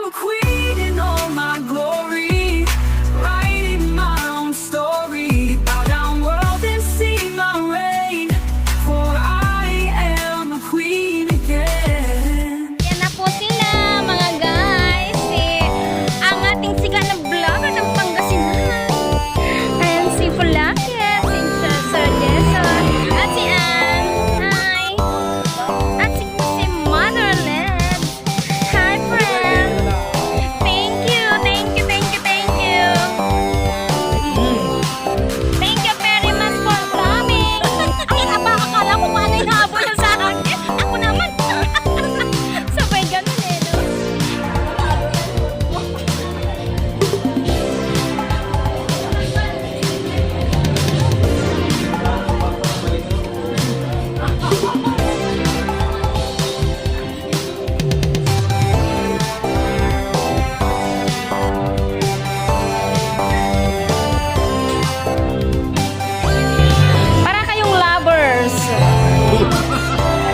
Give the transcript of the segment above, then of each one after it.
am a queen in all my glory, writing my own story. Bow down world and see my reign, for I am a queen again. Yan na po sila mga guys. Ang ating sikat na vlogger ng Pangasinan. Ayan si Pulakit, si Sir Jason, at si Ann. Hi! At si Motherland. Hi friend! Thank you, thank you, thank you, thank you. Thank you very much for coming. Ay, akala ko paano hinahabol na sa akin. Ako naman. Sabay ganun eh, no? Para kayong lovers.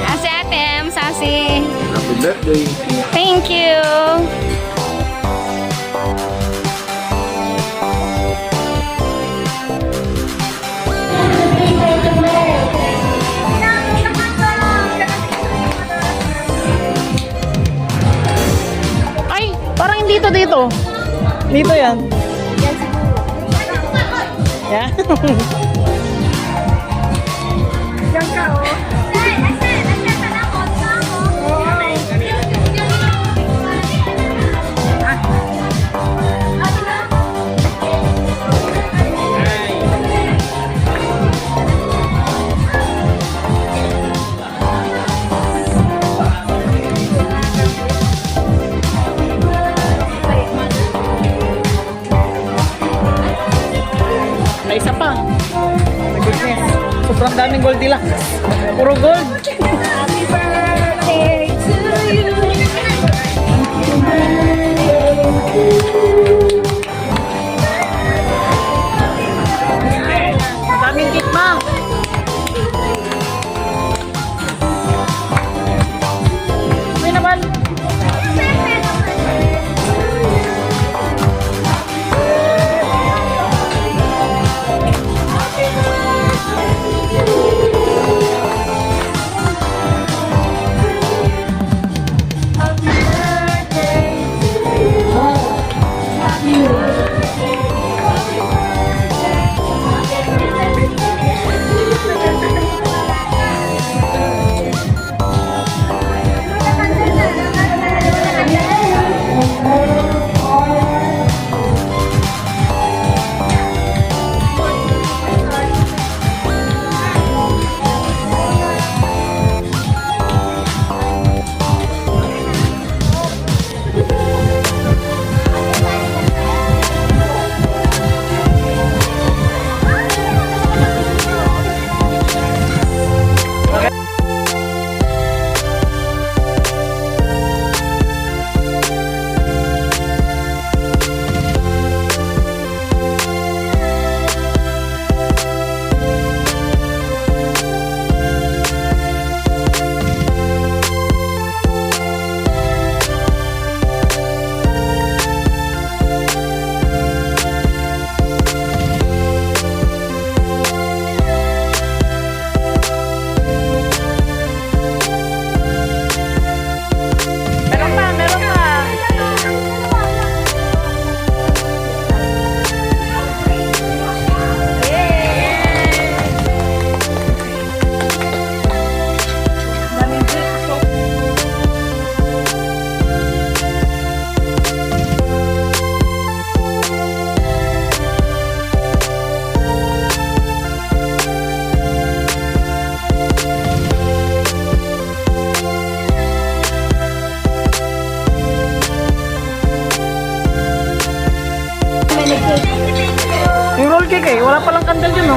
Ate Atem, Sasi. Happy birthday. Thank you. Ay, parang hindi to dito. Dito yan. Yeah. Diyan ka, oh. May isa pa. My goodness. Sobrang daming gold nila. Puro gold. Happy birthday to you. Daming cake, ma. May naman. Yung roll cake eh. Wala palang kandal dyan, oh.